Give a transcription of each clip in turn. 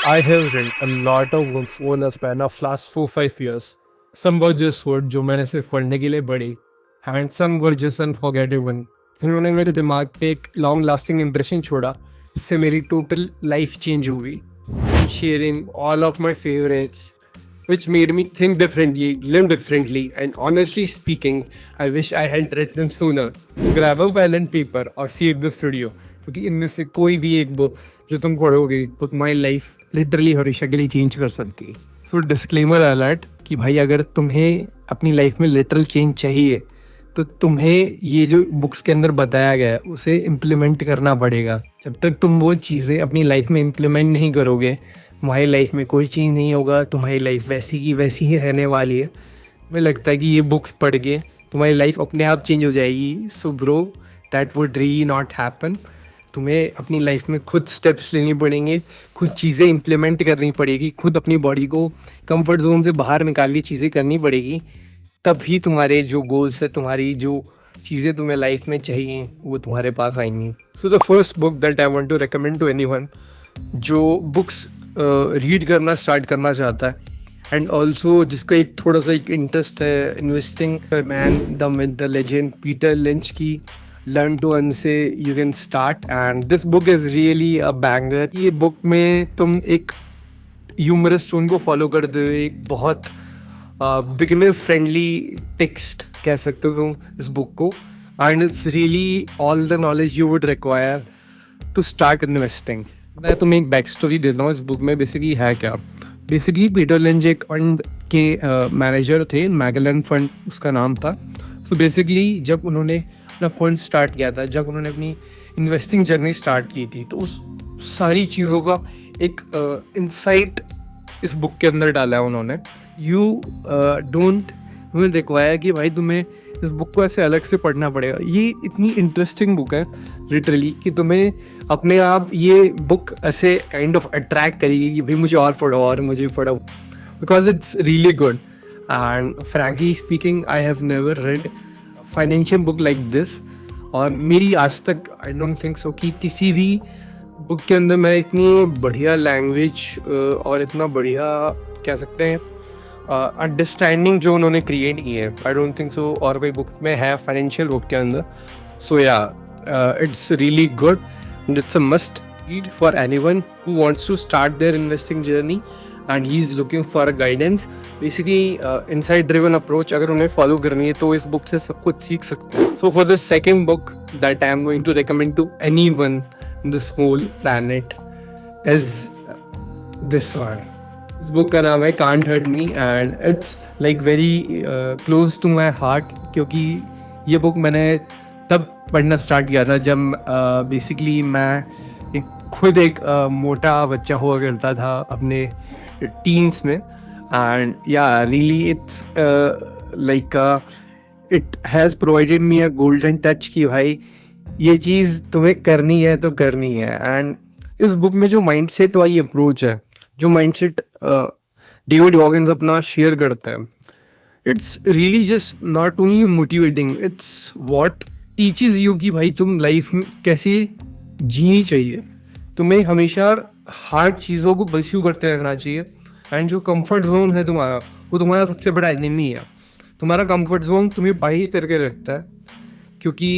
I have read a lot of books over the span of last 4-5 years. Some were just words जो मैंने सिर्फ पढ़ने के लिए पढ़ी, and some were just unforgettable. जिन्होंने मेरे दिमाग पे एक लॉन्ग लास्टिंग इम्प्रेशन छोड़ा, जिससे मेरी टोटल लाइफ चेंज हुई. Sharing all of my favorites, which made me think differently, live differently, and honestly speaking, I wish I had read them sooner. Grab a pen and paper or save the studio, क्योंकि इनमें से कोई भी एक book जो तुम पढ़ोगे तो तुम्हारी लाइफ लिटरली हमेशा के लिए चेंज कर सकती है. सो डिस्क्लेमर अलर्ट कि भाई अगर तुम्हें अपनी लाइफ में लिटरल चेंज चाहिए तो तुम्हें ये जो बुक्स के अंदर बताया गया है उसे इम्प्लीमेंट करना पड़ेगा. जब तक तुम वो चीज़ें अपनी लाइफ में इम्प्लीमेंट नहीं करोगे तुम्हारी लाइफ में कोई चेंज नहीं होगा. तुम्हारी लाइफ वैसी की वैसी ही रहने वाली है. मुझे लगता है कि ये बुक्स पढ़ के तुम्हारी लाइफ अपने आप चेंज हो जाएगी. So bro, that would really not happen. तुम्हें अपनी लाइफ में खुद स्टेप्स लेने पड़ेंगे, खुद चीज़ें इम्प्लीमेंट करनी पड़ेगी, खुद अपनी बॉडी को कंफर्ट जोन से बाहर निकाल के चीज़ें करनी पड़ेगी. तभी तुम्हारे जो गोल्स है, तुम्हारी जो चीज़ें तुम्हें लाइफ में चाहिए वो तुम्हारे पास आएंगी. So the first book that I want to recommend to anyone जो बुक्स रीड करना स्टार्ट करना चाहता है एंड ऑल्सो जिसका एक थोड़ा सा एक इंटरेस्ट है investing, man the myth the legend Peter lynch की लर्न टू अर्न से you can start. And this book is really a banger. ये बुक में तुम एक ह्यूमरस टोन को फॉलो करते हुए एक बहुत बिगिनर फ्रेंडली टेक्स्ट कह सकते हो तुम इस बुक को. And it's really all the knowledge you would require to start investing. मैं तुम्हें एक बैक स्टोरी देता हूँ इस बुक में. बेसिकली है क्या, बेसिकली पीटर लिंच एक फंड के मैनेजर थे, मैगलन फंड उसका नाम था. तो बेसिकली जब उन्होंने अपना फंड स्टार्ट किया था, जब उन्होंने अपनी इन्वेस्टिंग जर्नी स्टार्ट की थी, तो उस सारी चीज़ों का एक इंसाइट इस बुक के अंदर डाला है उन्होंने. यू डोंट रिक्वायर कि भाई तुम्हें इस बुक को ऐसे अलग से पढ़ना पड़ेगा. ये इतनी इंटरेस्टिंग बुक है लिटरली कि तुम्हें अपने आप ये बुक ऐसे काइंड ऑफ अट्रैक्ट करेगी कि भाई मुझे और पढ़ो और मुझे पढ़ो, because it's really good. And frankly speaking I have never red financial book like this. और मेरी आज तक आई डोंट थिंक सो कि किसी भी बुक के अंदर मैं इतनी बढ़िया लैंग्वेज और इतना बढ़िया कह सकते हैं अंडरस्टैंडिंग जो उन्होंने क्रिएट की है, आई डोंट थिंक सो और कोई बुक में है फाइनेंशियल बुक के अंदर. सो yeah it's really good and it's a must read for anyone who wants to start their investing journey and he is looking for a guidance. Basically insight driven approach अगर उन्हें follow करनी है तो इस book से सब कुछ सीख सकते हैं. So for the second book that I am going to recommend to anyone in this whole planet is this one. इस book का नाम है Can't Hurt Me and it's like very close to my heart क्योंकि ये book मैंने तब पढ़ना start किया था जब बेसिकली मैं खुद एक मोटा बच्चा हुआ करता था अपने टीन्स में. एंड या really it's like it has provided me a golden touch कि भाई ये चीज़ तुम्हें करनी है तो करनी है. एंड इस बुक में जो माइंडसेट वाली अप्रोच है, जो माइंडसेट डेविड गॉगिन्स अपना शेयर करता है, it's really just not only motivating, it's what teaches you कि भाई तुम लाइफ में कैसे जीनी चाहिए. तुम्हें हमेशा हार्ड चीज़ों को परस्यू करते रहना चाहिए. एंड जो कंफर्ट जोन है तुम्हारा वो तुम्हारा सबसे बड़ा एनिमी है. तुम्हारा कंफर्ट जोन तुम्हें बाहर करके रखता है क्योंकि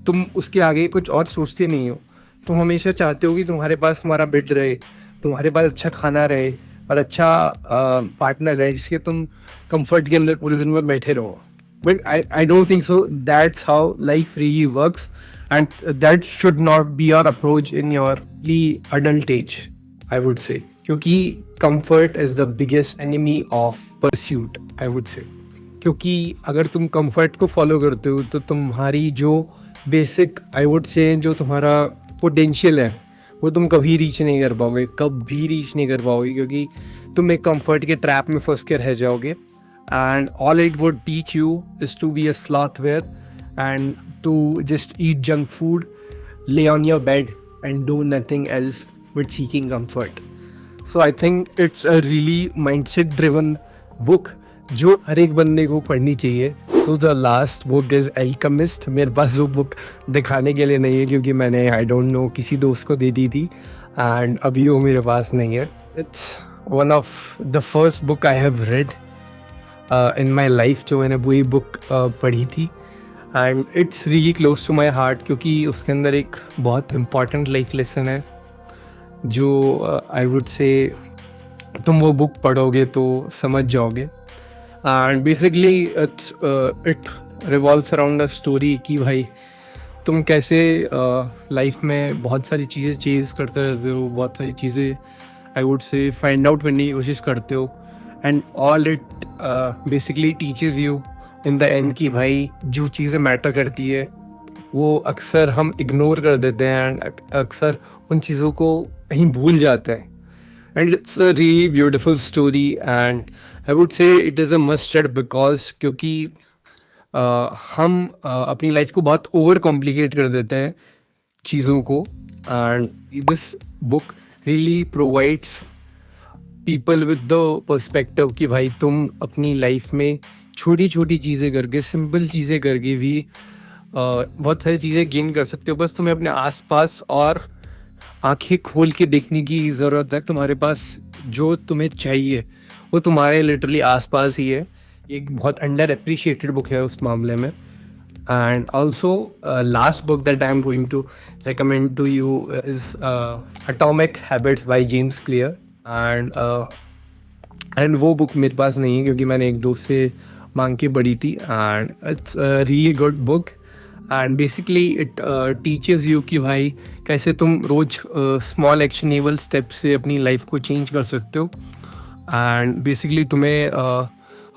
तुम उसके आगे कुछ और सोचते नहीं हो. तुम हमेशा चाहते हो कि तुम्हारे पास तुम्हारा बेड रहे, तुम्हारे पास अच्छा खाना रहे और अच्छा पार्टनर रहे जिसके तुम कंफर्ट के अंदर पूरे दिन में बैठे रहो. But I don't think so. That's how life really works, and that should not be your approach in your adult age, I would say. क्योंकि comfort is the biggest enemy of pursuit, I would say. क्योंकि अगर तुम comfort को follow करते हो तो तुम्हारी जो basic, I would say, जो तुम्हारा potential है वो तुम कभी रीच नहीं कर पाओगे, कभी रीच नहीं कर पाओगे क्योंकि तुम एक comfort के trap में फंस के रह जाओगे. And all it would teach you is to be a slothware and to just eat junk food, lay on your bed and do nothing else but seeking comfort. So I think it's a really mindset driven book जो हर एक बंदे को पढ़नी चाहिए. So the last book is Alchemist. मेरे पास वो book दिखाने के लिए नहीं है क्योंकि मैंने I don't know किसी दोस्त को दे दी थी and अभी वो मेरे पास नहीं है. It's one of the first book I have read in my life जो मैंने वही बुक पढ़ी थी and it's really close to my heart क्योंकि उसके अंदर एक बहुत इम्पॉर्टेंट लाइफ लेसन है जो आई वुड से तुम वो बुक पढ़ोगे तो समझ जाओगे and basically it revolves around the story कि भाई तुम कैसे लाइफ में बहुत सारी चीज़ें चेज़ करते रहते हो, बहुत सारी चीज़ें I would say find out करने की कोशिश करते हो and all it basically teaches you in the end कि भाई जो चीज़ें मैटर करती है वो अक्सर हम इग्नोर कर देते हैं एंड अक्सर उन चीज़ों को कहीं भूल जाते हैं and it's a really beautiful story and I would say it is a must red because क्योंकि हम अपनी लाइफ को बहुत ओवर कॉम्प्लिकेट कर देते हैं चीज़ों को and this book really provides people with the perspective कि भाई तुम अपनी लाइफ में छोटी छोटी चीज़ें करके, सिंपल चीज़ें करके भी बहुत सारी चीज़ें गेन कर सकते हो। बस तुम्हें अपने आसपास और आंखें खोल के देखने की ज़रूरत है। तुम्हारे पास जो तुम्हें चाहिए वो तुम्हारे लिटरली आसपास ही है। एक बहुत अंडर अप्रिशिएटेड बुक है उस मामले में। And also last book that I am going to recommend to you is Atomic Habits by James Clear and वो बुक मेरे पास नहीं है क्योंकि मैंने एक दोस्त से मांग के पढ़ी थी and it's really good book and basically it teaches you कि भाई कैसे तुम रोज़ स्मॉल एक्शनेबल स्टेप से अपनी लाइफ को चेंज कर सकते हो एंड बेसिकली तुम्हें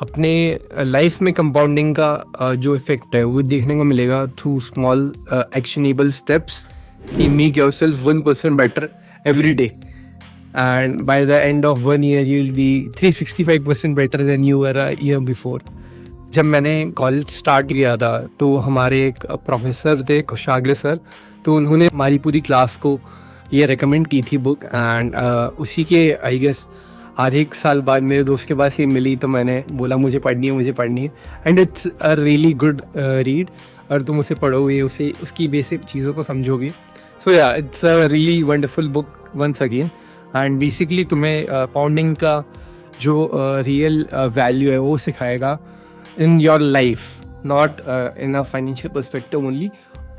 अपने लाइफ में कंपाउंडिंग का जो इफेक्ट है वो देखने को मिलेगा through small actionable steps You make yourself 1% better every day, and by the end of 1 year you'll be 365% better than you were a year before. जब मैंने कॉलेज स्टार्ट किया था तो हमारे एक प्रोफेसर थे कुशाग्र सर, तो उन्होंने हमारी पूरी क्लास को ये रेकमेंड की थी बुक एंड उसी के आई गेस आधे एक साल बाद मेरे दोस्त के पास ये मिली तो मैंने बोला मुझे पढ़नी है and it's a really good read. और तुम उसे पढ़ोगे उसे उसकी बेसिक चीज़ों को समझोगे। So yeah it's a really wonderful book once again and basically तुम्हें पाउंडिंग का जो रियल वैल्यू है वो सिखाएगा in your life, not in a financial perspective only,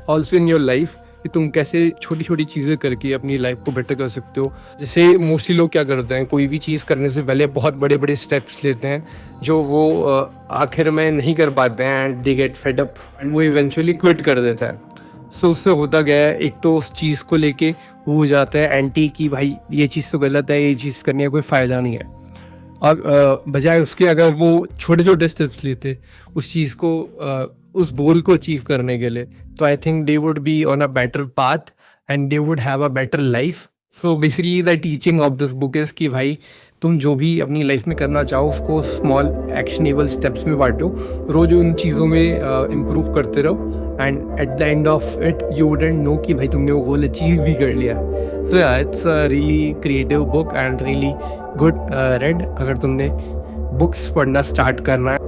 also in your life कि तुम कैसे छोटी छोटी चीज़ें करके अपनी लाइफ को बेटर कर सकते हो। जैसे मोस्टली लोग क्या करते हैं, कोई भी चीज़ करने से पहले बहुत बड़े बड़े स्टेप्स लेते हैं जो वो आखिर में नहीं कर पाते हैं and they get fed up and वो इवेंचुअली क्विट कर देता है। सो उससे होता गया है, एक तो उस चीज़ को लेके वो हो जाता है एंटी कि भाई ये चीज़ तो गलत है, ये चीज़ करने का कोई फ़ायदा नहीं है। और बजाय उसके अगर वो छोटे छोटे स्टेप्स लेते उस चीज़ को उस गोल को अचीव करने के लिए, तो I think they would be on a better path and they would have a better life. So basically the teaching of this book is कि भाई तुम जो भी अपनी लाइफ में करना चाहो उसको स्मॉल एक्शनेबल स्टेप्स में बांटो, रोज़ उन चीज़ों में इम्प्रूव करते रहो and at the end of it you wouldn't know कि भाई तुमने वो गोल अचीव भी कर लिया। सो yeah it's a really creative book and really good red अगर तुमने बुक्स पढ़ना स्टार्ट करना है।